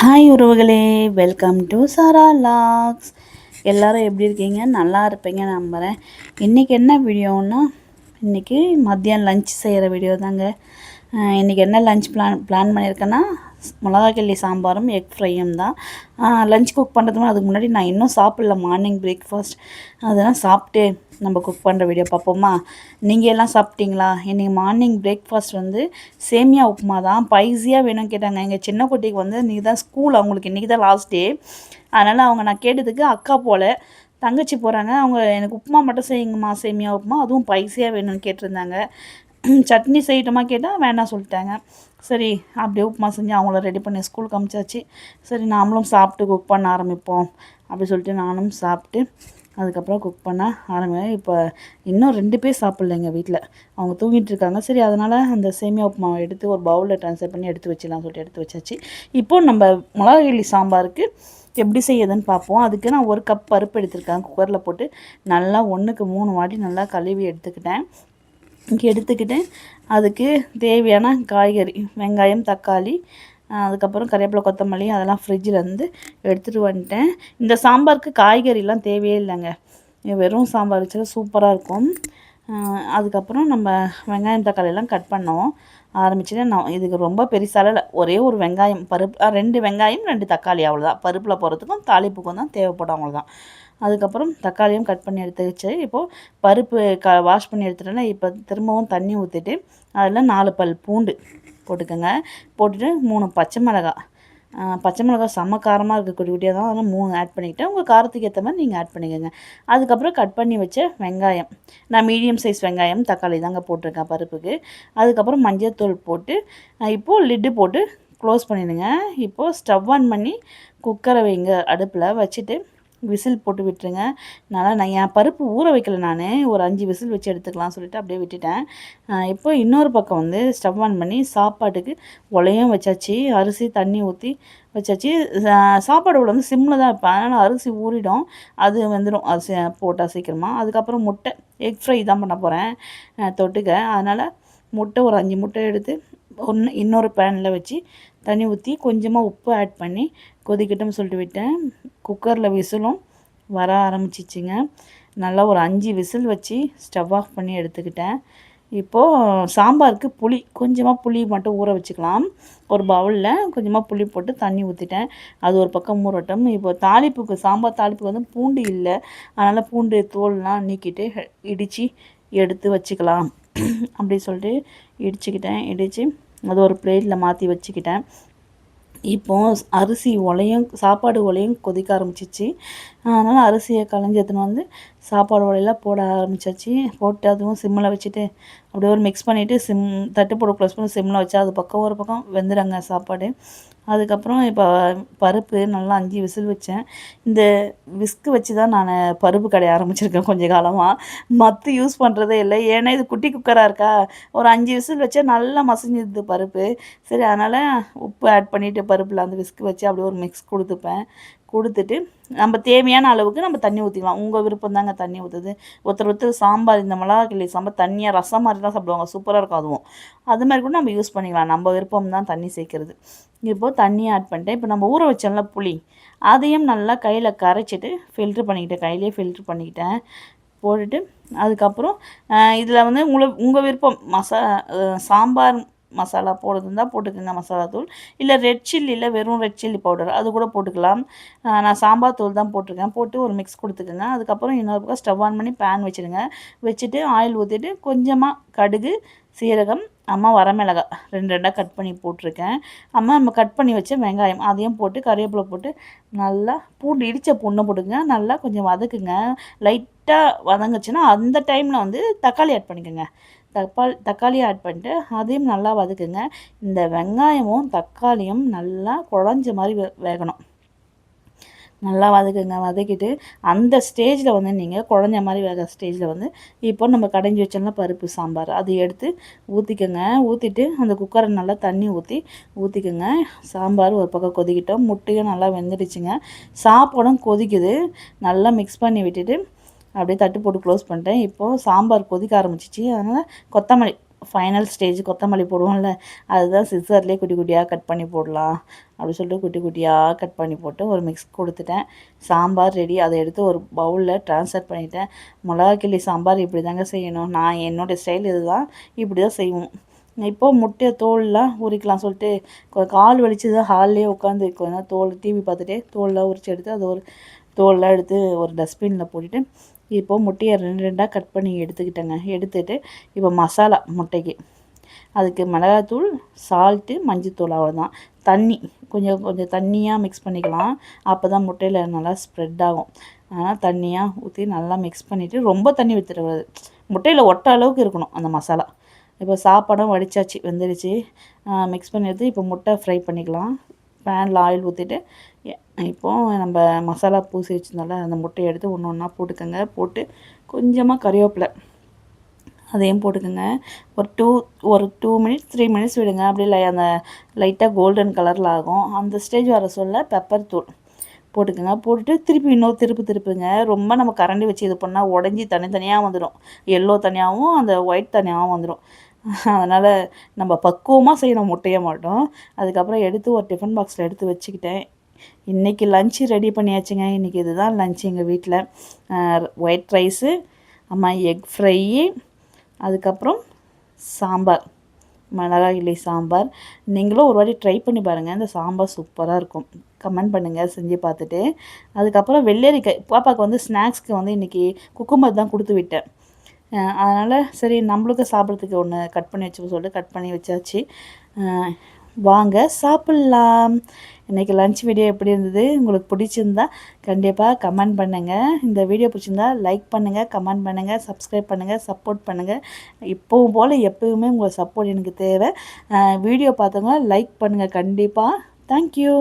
Hi உறவுகளே, welcome to சாரா லாக்ஸ். எல்லோரும் எப்படி இருக்கீங்க? நல்லா இருப்பீங்க நம்புகிறேன். இன்றைக்கி என்ன வீடியோன்னா, இன்றைக்கி மதியம் லஞ்ச் செய்கிற வீடியோ தாங்க. இன்றைக்கி என்ன லஞ்ச் பிளான் பண்ணியிருக்கேன்னா, மிளகாக்கிள்ளி சாம்பாரும் எக் ஃப்ரையும் தான். லஞ்ச் குக் பண்ணுறதுக்கு அதுக்கு முன்னாடி நான் இன்னும் சாப்பிடல. மார்னிங் பிரேக்ஃபாஸ்ட் அதெல்லாம் சாப்பிட்டு நம்ம குக் பண்ணுற வீடியோ பார்ப்போமா? நீங்கள் எல்லாம் சாப்பிட்டீங்களா? இன்றைக்கி மார்னிங் பிரேக்ஃபாஸ்ட் வந்து சேமியா உப்புமா தான். பைஸியாக வேணும்னு கேட்டாங்க. எங்கள் சின்ன குட்டிக்கு வந்து இன்றைக்கி தான் ஸ்கூல், அவங்களுக்கு இன்றைக்கி தான் லாஸ்ட் டே. அதனால் அவங்க நான் கேட்டதுக்கு அக்கா போல் தங்கச்சி போகிறாங்க. அவங்க எனக்கு உப்புமா மட்டும் செய்யுங்கம்மா, சேமியா உப்புமா, அதுவும் பைஸியாக வேணும்னு கேட்டிருந்தாங்க. சட்னி செய்யட்டுமா கேட்டால் வேண்டாம் சொல்லிட்டாங்க. சரி, அப்படியே உப்புமா செஞ்சு அவங்கள ரெடி பண்ணி ஸ்கூலுக்கு அனுப்பிச்சாச்சு. சரி, நாமளும் சாப்பிட்டு குக் பண்ண ஆரம்பிப்போம் அப்படி சொல்லிட்டு நானும் சாப்பிட்டு அதுக்கப்புறம் குக் பண்ண ஆரம்பிப்பேன். இப்போ இன்னும் 2 பேர் சாப்பிட்ல எங்கள் வீட்டில், அவங்க தூங்கிட்டு இருக்காங்க. சரி, அதனால் அந்த சேமியா உப்புமாவை எடுத்து ஒரு பவுலில் ட்ரான்ஸ்ஃபர் பண்ணி எடுத்து வச்சிடலாம் சொல்லிட்டு எடுத்து வச்சாச்சு. இப்போது நம்ம மிளகாய் சாம்பாருக்கு எப்படி செய்யுதுன்னு பார்ப்போம். அதுக்கு நான் 1 கப் பருப்பு எடுத்துருக்கேன். குக்கரில் போட்டு நல்லா 1க்கு 3 வாட்டி நல்லா கழுவி எடுத்துக்கிட்டேன். எடுத்துக்கிட்டு அதுக்கு தேவையான காய்கறி, வெங்காயம், தக்காளி, அதுக்கப்புறம் கறிவேப்பிலை, கொத்தமல்லி அதெல்லாம் ஃப்ரிட்ஜில் இருந்து எடுத்துகிட்டு வந்துட்டேன். இந்த சாம்பாருக்கு காய்கறிலாம் தேவையே இல்லைங்க. வெறும் சாம்பார் வச்சா சூப்பராக இருக்கும். அதுக்கப்புறம் நம்ம வெங்காயம், தக்காளியெல்லாம் கட் பண்ணோம் ஆரம்பிச்சுட்டு, நான் இதுக்கு ரொம்ப பெருசால ஒரே ஒரு வெங்காயம், பருப்பு 2 வெங்காயம் 2 தக்காளி, அவ்வளோதான். பருப்பில் போகிறதுக்கும் தாளிப்புக்கும் தான் தேவைப்படும், அவ்வளோதான். அதுக்கப்புறம் தக்காளியும் கட் பண்ணி எடுத்து வச்சு, இப்போது பருப்பு வாஷ் பண்ணி எடுத்துட்டேன்னா, இப்போ திரும்பவும் தண்ணி ஊற்றிட்டு அதில் 4 பல் பூண்டு போட்டுக்கோங்க. போட்டுட்டு 3 பச்சை மிளகா செம்ம காரமாக இருக்குது, குட்டி குட்டியாக தான். அதனால் 3 ஆட் பண்ணிக்கிட்டேன். உங்கள் காரத்துக்கு ஏற்ற மாதிரி நீங்கள் ஆட் பண்ணிக்கோங்க. அதுக்கப்புறம் கட் பண்ணி வச்ச வெங்காயம், நான் மீடியம் சைஸ் வெங்காயம், தக்காளி தாங்க போட்டிருக்கேன் பருப்புக்கு. அதுக்கப்புறம் மஞ்சள்தூள் போட்டு இப்போது லிட்டு போட்டு க்ளோஸ் பண்ணிடுங்க. இப்போது ஸ்டவ் ஆன் பண்ணி குக்கரை வைங்க, அடுப்பில் வச்சுட்டு விசில் போட்டு விட்டுருங்க. நான் என் பருப்பு ஊற வைக்கல, நான் ஒரு 5 விசில் வச்சு எடுத்துக்கலாம் சொல்லிட்டு அப்படியே விட்டுட்டேன். இப்போ இன்னொரு பக்கம் வந்து ஸ்டவ் ஆன் பண்ணி சாப்பாட்டுக்கு உலையும் வச்சாச்சு. அரிசி தண்ணி ஊற்றி வச்சாச்சு. சாப்பாடு உள்ள வந்து சிம்மில் தான் வைப்பேன், அதனால் அரிசி ஊறிடும், அது வந்துடும் அரிசி போட்டால் சீக்கிரமாக. அதுக்கப்புறம் முட்டை, எக் ஃப்ரை தான் பண்ண போகிறேன் தொட்டுக்க. அதனால் முட்டை ஒரு 5 முட்டை எடுத்து இன்னொரு பேனில் வச்சு தண்ணி ஊற்றி கொஞ்சமாக உப்பு ஆட் பண்ணி கொதிக்கட்டும்னு சொல்லிட்டு விட்டேன். குக்கரில் விசிலும் வர ஆரம்பிச்சிச்சுங்க. நல்லா ஒரு 5 விசில் வச்சு ஸ்டவ் ஆஃப் பண்ணி எடுத்துக்கிட்டேன். இப்போது சாம்பாருக்கு கொஞ்சமாக புளி மட்டும் ஊற வச்சுக்கலாம். ஒரு பவுலில் கொஞ்சமாக புளி போட்டு தண்ணி ஊற்றிட்டேன். அது ஒரு பக்கம் ஊறட்டும். இப்போ தாளிப்புக்கு, சாம்பார் தாளிப்புக்கு வந்து பூண்டு இல்லை, அதனால் பூண்டு தோல்லாம் நீக்கிட்டு இடித்து எடுத்து வச்சுக்கலாம் அப்படி சொல்லிட்டு இடித்து அது ஒரு பிளேட்டில் மாற்றி வச்சுக்கிட்டேன். இப்போது அரிசி சாப்பாடு உலையும் கொதிக்க ஆரம்பிச்சிச்சு. அதனால் அரிசியை களைஞ்சி எடுத்துன்னு வந்து சாப்பாடு உலையில் போட ஆரம்பிச்சாச்சு. போட்டு அதுவும் சிம்மில் வச்சுட்டு அப்படியே ஒரு மிக்ஸ் பண்ணிவிட்டு தட்டு போட க்ளோஸ் பண்ணி சிம்மில் வச்சா அது பக்கம் ஒரு பக்கம் வெந்துடுங்க சாப்பாடு. அதுக்கப்புறம் இப்போ பருப்பு நல்லா 5 விசில் வச்சேன். இந்த விஸ்கு வச்சு தான் நான் பருப்பு கடைய ஆரம்பிச்சிருக்கேன் கொஞ்சம் காலமாக. மற்ற யூஸ் பண்ணுறதே இல்லை, ஏன்னா இது குட்டி குக்கராக இருக்கா. ஒரு 5 விசில் வச்சா நல்லா மசிஞ்சிடுது பருப்பு. சரி, அதனால் உப்பு ஆட் பண்ணிவிட்டு பருப்பில் அந்த விஸ்கு வச்சு அப்படியே ஒரு மிக்ஸ் கொடுத்துட்டு நம்ம தேவையான அளவுக்கு நம்ம தண்ணி ஊற்றிக்கலாம். உங்கள் விருப்பம் தாங்க தண்ணி ஊற்றுது. ஒருத்தர் சாம்பார், இந்த மிளகாக்கிள்ளி சாம்பார் தண்ணியாக ரசம் மாதிரி தான் சாப்பிடுவாங்க, சூப்பராக இருக்கும். அதுவும் அது மாதிரி கூட நம்ம யூஸ் பண்ணிக்கலாம், நம்ம விருப்பம் தான் தண்ணி சேர்க்குறது. இப்போது தண்ணியை ஆட் பண்ணிட்டேன். இப்போ நம்ம ஊற வச்சோம்ல புளி, அதையும் நல்லா கையில் கரைச்சிட்டு கையிலே ஃபில்ட்ரு பண்ணிக்கிட்டேன். போட்டுட்டு அதுக்கப்புறம் இதில் வந்து உங்கள் விருப்பம் சாம்பார் மசாலா போடுறதுந்தான் போட்டுக்கோங்க, மசாலா தூள். இல்லை ரெட் சில்லியில் வெறும் ரெட் சில்லி பவுடர் அது கூட போட்டுக்கலாம். நான் சாம்பார் தூள் தான் போட்டிருக்கேன். போட்டு ஒரு மிக்ஸ் கொடுத்துக்கோங்க. அதுக்கப்புறம் இன்னொரு பக்கம் ஸ்டவ் ஆன் பண்ணி பேன் வச்சுட்டு ஆயில் ஊற்றிட்டு கொஞ்சமாக கடுகு, சீரகம், வரமிளகாய் 2 கட் பண்ணி போட்டிருக்கேன். நம்ம கட் பண்ணி வச்ச வெங்காயம் அதையும் போட்டு கறிவேப்பிலை போட்டு நல்லா பூண்டு இடித்த பூண்டை போட்டுங்க. நல்லா கொஞ்சம் வதக்குங்க. லைட்டாக வதங்குச்சுன்னா அந்த டைமில் வந்து தக்காளி ஆட் பண்ணிக்கோங்க. தக்காளி ஆட் பண்ணிட்டு அதையும் நல்லா வதக்குங்க. இந்த வெங்காயமும் தக்காளியும் நல்லா குழஞ்ச மாதிரி வேகணும். நல்லா வதக்கிட்டு அந்த ஸ்டேஜில் வந்து நீங்கள் குழஞ்ச மாதிரி வேக ஸ்டேஜில் வந்து இப்போ நம்ம கடைஞ்சி வச்சோம்னா பருப்பு சாம்பார் அதை எடுத்து ஊற்றிக்கோங்க. ஊற்றிட்டு அந்த குக்கரை நல்லா தண்ணி ஊற்றிக்கோங்க. சாம்பார் ஒரு பக்கம் கொதிக்கிட்டோம். முட்டையும் நல்லா வெந்துடுச்சுங்க. சாப்பாடும் கொதிக்குது. நல்லா மிக்ஸ் பண்ணி விட்டுட்டு அப்படியே தட்டு போட்டு க்ளோஸ் பண்ணிட்டேன். இப்போது சாம்பார் கொதிக்க ஆரம்பிச்சிச்சு. அதனால் கொத்தமல்லி ஃபைனல் ஸ்டேஜ் கொத்தமல்லி போடுவோம்ல, அதுதான் சிசர்லேயே குட்டி குட்டியாக கட் பண்ணி போடலாம் அப்படி சொல்லிட்டு குட்டி குட்டியாக கட் பண்ணி போட்டு ஒரு மிக்ஸ் கொடுத்துட்டேன். சாம்பார் ரெடி. அதை எடுத்து ஒரு பவுலில் ட்ரான்ஸ்ஃபர் பண்ணிட்டேன். மிளகா கிள்ளி சாம்பார் இப்படி தாங்க செய்யணும். நான் என்னோடய ஸ்டைல் இதுதான், இப்படி தான் செய்வோம். இப்போது முட்டையை தோல்லாம் உரிக்கலாம் சொல்லிட்டு கால் வலிச்சு தான் ஹால்லேயே உட்காந்து கொஞ்சம் தோல் டிவி பார்த்துட்டே தோல்லாம் உரிச்சு எடுத்து அதை ஒரு தோல்லாம் எடுத்து ஒரு டஸ்ட்பினில் போட்டுட்டு இப்போது முட்டையை 2 கட் பண்ணி எடுத்துக்கிட்டேங்க. எடுத்துகிட்டு இப்போ மசாலா முட்டைக்கு அதுக்கு மிளகாத்தூள், சால்ட்டு, மஞ்சத்தூள் அவ்வளோதான். தண்ணி கொஞ்சம் தண்ணியாக மிக்ஸ் பண்ணிக்கலாம். அப்போ தான் முட்டையில் நல்லா ஸ்ப்ரெட் ஆகும். அதனால் தண்ணியாக ஊற்றி நல்லா மிக்ஸ் பண்ணிவிட்டு ரொம்ப தண்ணி ஊற்றிடக்கூடாது. முட்டையில் ஒட்ட அளவுக்கு இருக்கணும் அந்த மசாலா. இப்போ சாப்பாடும் வடித்தாச்சு, வெந்துடுச்சு. மிக்ஸ் பண்ணி எடுத்து இப்போ முட்டை ஃப்ரை பண்ணிக்கலாம். பேனில் ஆயில் ஊற்றிட்டு இப்போது நம்ம மசாலா பூசி வச்சுருந்தோம்ல அந்த முட்டையை எடுத்து ஒன்று ஒன்றா போட்டுக்கோங்க. போட்டு கொஞ்சமாக கறிவேப்பிலை அதையும் போட்டுக்கோங்க. ஒரு 2 மினிட்ஸ் 3 மினிட்ஸ் விடுங்க. அப்படியே அந்த லைட்டாக கோல்டன் கலரில் ஆகும். அந்த ஸ்டேஜ் வர சொல்ல பெப்பர் தூள் போட்டுக்கோங்க. போட்டுட்டு திருப்பி இன்னொரு திருப்புங்க. ரொம்ப நம்ம கரண்டி வச்சு இது பண்ணால் உடஞ்சி தனித்தனியாக வந்துடும். எல்லோ தனியாகவும் அந்த ஒயிட் தனியாகவும் வந்துடும். அதனால் நம்ம பக்குவமாக செய்யணும் முட்டையை மட்டும். அதுக்கப்புறம் எடுத்து ஒரு டிஃபன் பாக்ஸில் எடுத்து வச்சுக்கிட்டேன். இன்றைக்கி லஞ்சு ரெடி பண்ணியாச்சுங்க. இன்றைக்கி இதுதான் லஞ்சு எங்கள் வீட்டில். ஒயிட் ரைஸு, எக் ஃப்ரையி, அதுக்கப்புறம் சாம்பார், மிளகாய் இலை சாம்பார். நீங்களும் ஒரு வாட்டி ட்ரை பண்ணி பாருங்கள். இந்த சாம்பார் சூப்பராக இருக்கும். கமெண்ட் பண்ணுங்கள் செஞ்சு பார்த்துட்டு. அதுக்கப்புறம் வெள்ளரிக்காய் பாப்பாவுக்கு ஸ்நாக்ஸ்க்கு இன்றைக்கி குக்கும்பர் தான் கொடுத்து விட்டேன். அதனால் சரி நம்மளுக்கு சாப்பிட்றதுக்கு ஒன்று கட் பண்ணி வச்சுக்க சொல்லிட்டு கட் பண்ணி வச்சாச்சு. வாங்க சாப்பிட்லாம். இன்றைக்கி லன்ச் வீடியோ எப்படி இருந்தது? உங்களுக்கு பிடிச்சிருந்தா கண்டிப்பாக கமெண்ட் பண்ணுங்கள். இந்த வீடியோ பிடிச்சிருந்தா லைக் பண்ணுங்கள், கமெண்ட் பண்ணுங்கள், சப்ஸ்கிரைப் பண்ணுங்கள், சப்போர்ட் பண்ணுங்கள். இப்போவும் போல் எப்போவுமே உங்கள் சப்போர்ட் எனக்கு தேவை. வீடியோ பார்த்தவங்க லைக் பண்ணுங்கள் கண்டிப்பாக. தேங்க்யூ.